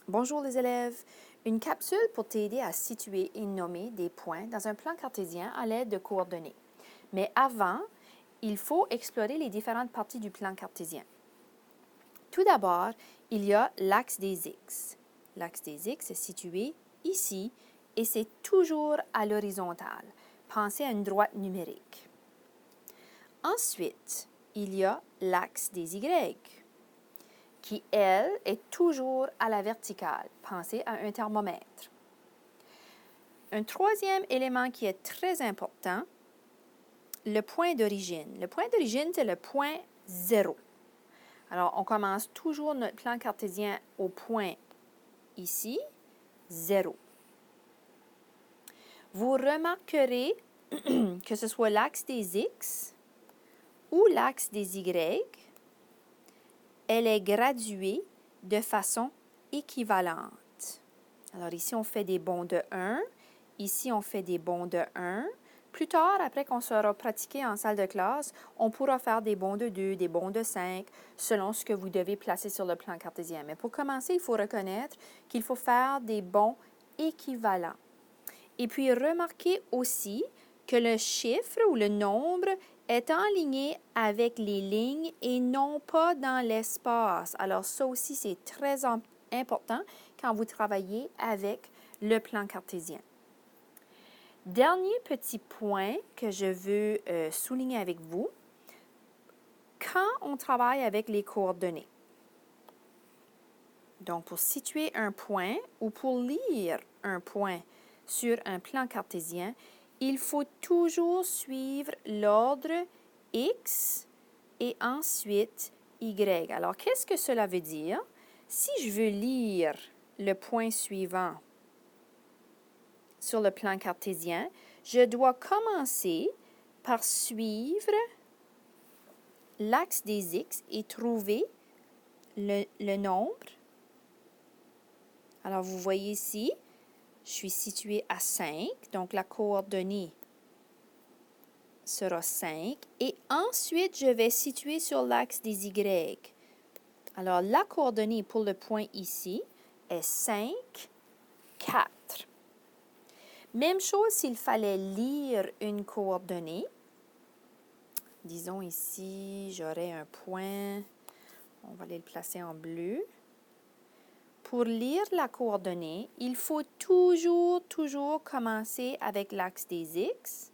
Bonjour les élèves. Une capsule pour t'aider à situer et nommer des points dans un plan cartésien à l'aide de coordonnées. Mais avant, il faut explorer les différentes parties du plan cartésien. Tout d'abord, il y a l'axe des X. L'axe des X est situé ici et c'est toujours à l'horizontale. Pensez à une droite numérique. Ensuite, il y a l'axe des Y, qui, elle, est toujours à la verticale. Pensez à un thermomètre. Un troisième élément qui est très important, le point d'origine. Le point d'origine, c'est le point 0. Alors, on commence toujours notre plan cartésien au point ici, 0. Vous remarquerez que ce soit l'axe des X ou l'axe des Y, elle est graduée de façon équivalente. Alors ici, on fait des bonds de 1. Ici, on fait des bonds de 1. Plus tard, après qu'on sera pratiqué en salle de classe, on pourra faire des bonds de 2, des bonds de 5, selon ce que vous devez placer sur le plan cartésien. Mais pour commencer, il faut reconnaître qu'il faut faire des bonds équivalents. Et puis, remarquez aussi que le chiffre ou le nombre est enligné avec les lignes et non pas dans l'espace. Alors, ça aussi, c'est très important quand vous travaillez avec le plan cartésien. Dernier petit point que je veux souligner avec vous, quand on travaille avec les coordonnées, donc pour situer un point ou pour lire un point sur un plan cartésien, il faut toujours suivre l'ordre X et ensuite Y. Alors, qu'est-ce que cela veut dire? Si je veux lire le point suivant sur le plan cartésien, je dois commencer par suivre l'axe des X et trouver le nombre. Alors, vous voyez ici, je suis située à 5, donc la coordonnée sera 5. Et ensuite, je vais situer sur l'axe des Y. Alors, la coordonnée pour le point ici est 5, 4. Même chose s'il fallait lire une coordonnée. Disons ici, j'aurais un point. On va aller le placer en bleu. Pour lire la coordonnée, il faut toujours commencer avec l'axe des X,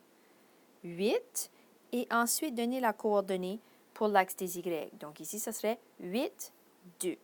8, et ensuite donner la coordonnée pour l'axe des Y. Donc ici, ce serait 8, 2.